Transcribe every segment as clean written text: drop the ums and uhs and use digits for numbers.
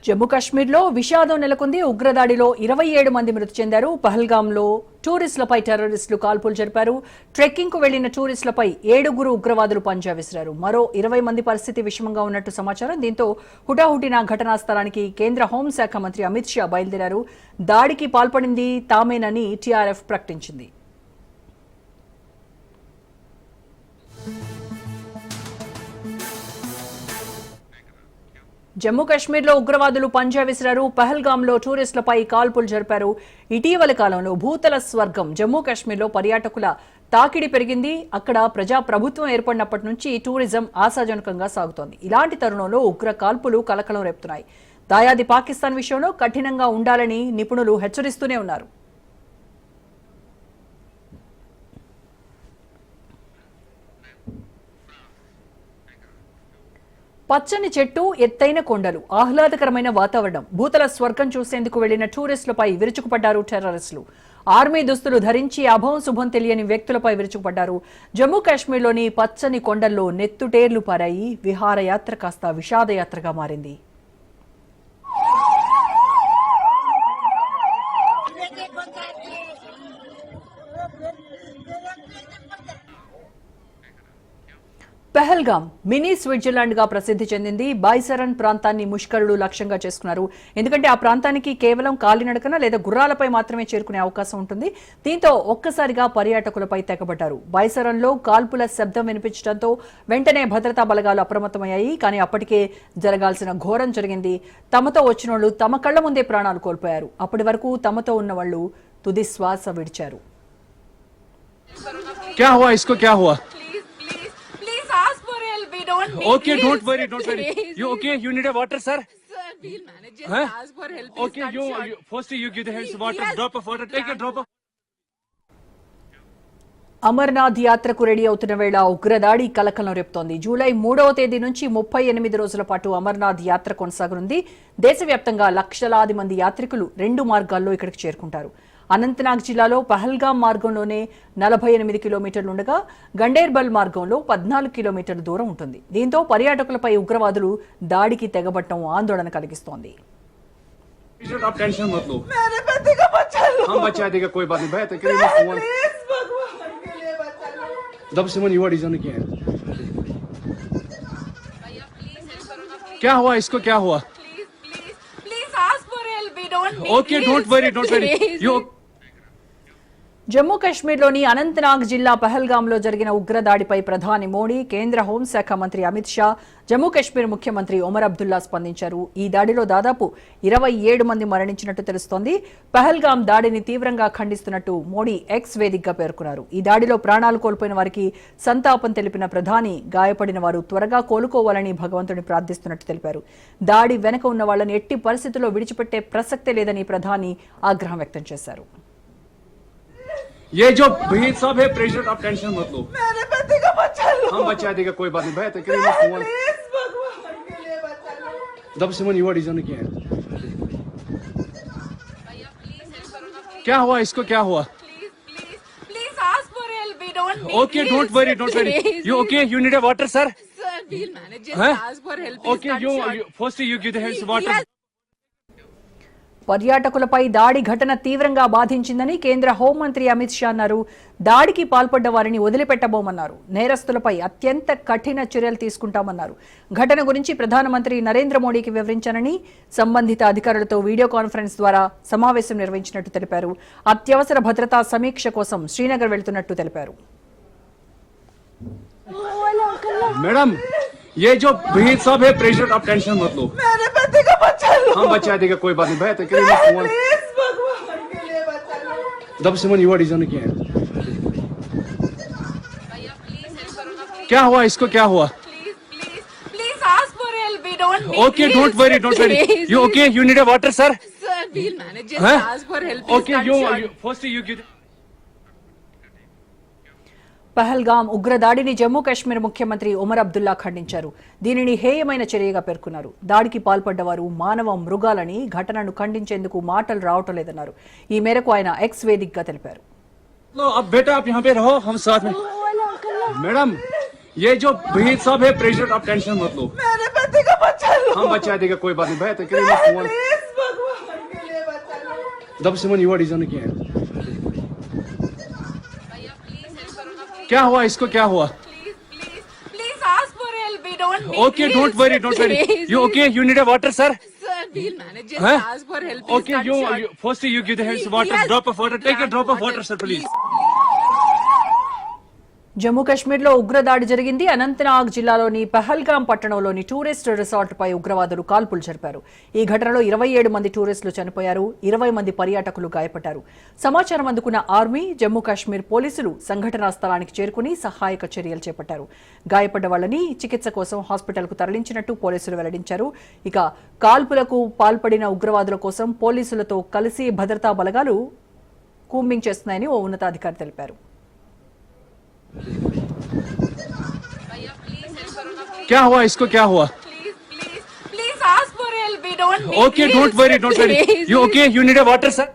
జమ్మూ కాశ్మీర్లో విషాదం నెలకొంది. ఉగ్రదాడిలో 27 మంది మృతి చెందారు. పహల్గాంలో టూరిస్టులపై టెర్రరిస్టులు కాల్పులు జరిపారు. ట్రెక్కింగ్ కు వెళ్లిన టూరిస్టులపై 7 ఉగ్రవాదులు పంజా విసిరారు. మరో 20 మంది పరిస్థితి విషమంగా ఉన్నట్టు సమాచారం. దీంతో హుటాహుటిన ఘటనా స్థలానికి కేంద్ర హోంశాఖ మంత్రి అమిత్ షా బయలుదేరారు. దాడికి పాల్పడింది తామేనని టీఆర్ఎఫ్ ప్రకటించింది. జమ్మూ కాశ్మీర్లో ఉగ్రవాదులు పంజా విసిరారు. పహల్గాంలో టూరిస్టులపై కాల్పులు జరిపారు. ఇటీవల కాలంలో భూతల స్వర్గం జమ్మూ కాశ్మీర్లో పర్యాటకుల తాకిడి పెరిగింది. అక్కడ ప్రజాప్రభుత్వం ఏర్పడినప్పటి నుంచి టూరిజం ఆశాజనకంగా సాగుతోంది. ఇలాంటి తరుణంలో ఉగ్ర కాల్పులు కలకలం రేపుతున్నాయి. దాయాది పాకిస్తాన్ విషయంలో కఠినంగా ఉండాలని నిపుణులు హెచ్చరిస్తూనే ఉన్నారు. పచ్చని చెట్టు, ఎత్తైన కొండలు, ఆహ్లాదకరమైన వాతావరణం, భూతల స్వర్గం చూసేందుకు వెళ్లిన టూరిస్టులపై విరుచుకుపడ్డారు టెర్రరిస్టులు. ఆర్మీ దుస్తులు ధరించి అభం శుభం తెలియని వ్యక్తులపై విరుచుకుపడ్డారు. జమ్మూ కాశ్మీర్లోని పచ్చని కొండల్లో నెత్తుటేర్లు పారాయి. విహారయాత్ర కాస్త విషాదయాత్రగా మారింది. పహల్గాం మినీ స్విట్జర్లాండ్ గా ప్రసిద్ధి చెందింది. బైసరన్ ప్రాంతాన్ని ముష్కరులు లక్ష్యంగా చేసుకున్నారు. ఎందుకంటే ఆ ప్రాంతానికి కేవలం కాలినడకన లేదా గుర్రాలపై మాత్రమే చేరుకునే అవకాశం ఉంటుంది. దీంతో ఒక్కసారిగా పర్యాటకులపై తెగబడ్డారు. బైసరన్లో కాల్పుల శబ్దం వినిపించడంతో వెంటనే భద్రతా బలగాలు అప్రమత్తమయ్యాయి. కానీ అప్పటికే జరగాల్సిన ఘోరం జరిగింది. తమతో వచ్చిన వాళ్ళు తమ కళ్ల ముందే ప్రాణాలు కోల్పోయారు. అప్పటి వరకు తమతో ఉన్న వాళ్ళు తుది శ్వాస విడిచారు. Okay, don't worry. You okay? You need a water, sir? Sir, we'll manage. Just ask for help. Okay, first you give the hands water, drop of water, take a drop of. Amarnath యాత్రకు ready అవుతున్న వేళ ఉగ్రదాడి కలకలం రేపుతోంది. July 3వ తేదీ నుంచి 38 రోజుల పాటు అమర్నాథ్ యాత్ర కొనసాగనుంది. దేశవ్యాప్తంగా లక్షలాది మంది యాత్రికులు 2 మార్గాల్లో ఇక్కడికి చేరుకుంటారు. అనంతనాగ్ జిల్లాలో పహల్గాం మార్గంలోనే 48 కిలోమీటర్లు ఉండగా గండేర్బల్ మార్గంలో 14 కిలోమీటర్ల దూరం ఉంటుంది. దీంతో పర్యాటకులపై ఉగ్రవాదులు దాడికి తెగబట్టడం ఆందోళన కలిగిస్తోంది. क्या हुआ इसको? क्या हुआ? Please ask for help. We don't need. Okay, don't worry. You Jammu కాశ్మీర్లోని అనంతనాగ్ జిల్లా పహల్గాంలో జరిగిన ఉగ్రదాడిపై ప్రధాని మోడీ, కేంద్ర హోంశాఖ మంత్రి అమిత్ షా, జమ్మూ కాశ్మీర్ ముఖ్యమంత్రి ఒమర్ అబ్దుల్లా స్పందించారు. ఈ దాడిలో దాదాపు 27 మంది మరణించినట్టు తెలుస్తోంది. పహల్గాం దాడిని తీవ్రంగా ఖండిస్తున్నట్టు మోడీ ఎక్స్ వేదికగా పేర్కొన్నారు. ఈ దాడిలో ప్రాణాలు కోల్పోయిన వారికి సంతాపం తెలిపిన ప్రధాని గాయపడిన వారు త్వరగా కోలుకోవాలని భగవంతుని ప్రార్థిస్తున్నట్టు తెలిపారు. దాడి వెనుక ఉన్న వాళ్లను ఎట్టి పరిస్థితుల్లో విడిచిపెట్టే ప్రసక్తే లేదని ప్రధాని ఆగ్రహం వ్యక్తం చేశారు. ये जो भीड़ सब है प्रेशर, आप टेंशन मत लो. मेरे पति को बचा लो. हम बचा देगा, कोई बात नहीं. भाई तक फोन प्लीज भगवान के लिए बचा लो. दब से मन युवा डिजाइन किया है. क्या हुआ इसको? क्या हुआ? Please ask for help. We don't need. Okay, don't worry. You okay? You need a water, sir? Sir, we'll manage. Just ask for help. Okay, first you give the hands water. పర్యాటకులపై దాడి ఘటన తీవ్రంగా బాధించిందని కేంద్ర హోంమంత్రి అమిత్ షా అన్నారు. దాడికి పాల్పడ్డ వారిని వదిలిపెట్టబోమన్నారు. నేరస్తులపై అత్యంత కఠిన చర్యలు తీసుకుంటామన్నారు. ఘటన గురించి ప్రధానమంత్రి నరేంద్ర మోడీకి వివరించానని, సంబంధిత అధికారులతో వీడియో కాన్ఫరెన్స్ ద్వారా సమావేశం నిర్వహించినట్టు తెలిపారు. అత్యవసర భద్రతా సమీక్ష కోసం శ్రీనగర్ వెళ్తున్నట్టు తెలిపారు. मैडम, ये जो भीड़ सब है प्रेशर, आप टेंशन मत लो. मेरे पति को बचा लो. हम बचा देगा, कोई बात नहीं. भाई तक फोन प्लीज भगवान के लिए बचा लो. दब से मन युवा डिजाइन किया है. क्या हुआ इसको? क्या हुआ? Please ask for help. We don't need. Okay, don't worry. You okay? You need a water, sir? Sir, we'll manage. Just ask for help. Okay, first you give. Pahalgam ఉగ్రదాడిని Jammu Kashmir ముఖ్యమంత్రి ఒమర్ అబ్దుల్లా ఖండించారు. దీనిని హేయమైన చర్యగా పేర్కొన్నారు. దాడికి పాల్పడ్డవారు మానవ మృగాలని, ఘటనను ఖండించేందుకు మాటలు రావటం లేదన్నారు. ఈ మేరకు ఆయన ఎక్స్ వేదికగా తెలిపారు. अब बेटा आप यहाँ पे रहो, हम साथ में. मैडम, ये जो भीड़ साहब है प्रेसिडेंट, आप टेंशन मत लो, मेरे पति का बच्चा लो। हम बचा देगा, कोई बात नहीं भैया। तो करिए फोन प्लीज भगवान के लिए बच्चा लो। दब सिमन युवा डिजाइन किया है। क्या हुआ इसको, क्या हुआ? Please ask for help. We don't need. Okay, don't worry, don't worry. Please. You okay? You need a water, sir? Sir, we'll manage. Just Huh? ask for help. He's Okay, got you shot. first you give the hands water, Yes. drop of water. Take a Drop drop of water, sir, please. Jammu కాశ్మీర్లో ఉగ్రదాడి జరిగింది. అనంతనాగ్ జిల్లాలోని పహల్గాం పట్టణంలోని tourist రిసార్ట్పై ఉగ్రవాదులు కాల్పులు జరిపారు. ఈ ఘటనలో 27 మంది టూరిస్టులు చనిపోయారు, 20 మంది పర్యాటకులు గాయపడ్డారు. సమాచారం అందుకున్న ఆర్మీ, జమ్మూ కాశ్మీర్ పోలీసులు సంఘటనా స్థలానికి చేరుకుని సహాయక చర్యలు చేపట్టారు. గాయపడ్డ వాళ్ళని చికిత్స కోసం హాస్పిటల్కు తరలించినట్టు పోలీసులు వెల్లడించారు. ఇక కాల్పులకు పాల్పడిన ఉగ్రవాదుల కోసం పోలీసులతో కలిసి భద్రతా బలగాలు కూంబింగ్ చేస్తున్నాయని ఓ ఉన్నతాధికారి తెలిపారు. क्या हुआ इसको, क्या हुआ? Please ask for help. We don't need. Okay, don't worry, don't worry. Please. You okay? You need a water, sir?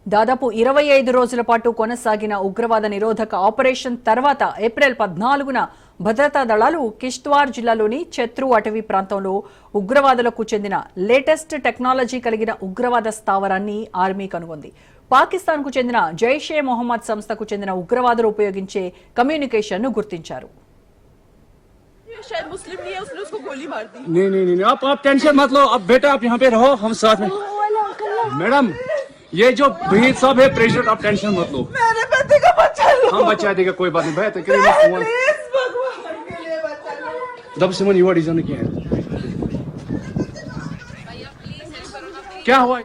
దాదాపు 25 రోజుల పాటు కొనసాగిన ఉగ్రవాద నిరోధక ఆపరేషన్ తర్వాత ఏప్రిల్ 14న భద్రతా దళాలు కిష్త్వార్ జిల్లాలోని చత్రు అటవీ ప్రాంతంలో ఉగ్రవాదులకు చెందిన లేటెస్ట్ టెక్నాలజీ కలిగిన ఉగ్రవాద స్థావరాన్ని ఆర్మీ కనుగొంది. పాకిస్తాన్కు చెందిన జైషే మొహమ్మద్ సంస్థకు చెందిన ఉగ్రవాదులు ఉపయోగించే కమ్యూనికేషన్ను గుర్తించారు. शायद मुस्लिम नहीं है, उसने उसको गोली मार दी। नहीं नहीं नहीं, आप टेंशन मत लो। अब बेटा आप यहाँ पे रहो, हम साथ में। मैडम ये जो भीड़ साहब है प्रेसिडेंट, आप टेंशन मत लो, मेरे पति का बच्चा लो। हम बचा देगा, कोई बात नहीं भैया। तो करिए फोन प्लीज भगवान के लिए बच्चा लो। दब सिमन युवा डिजाइन किया है। क्या हुआ?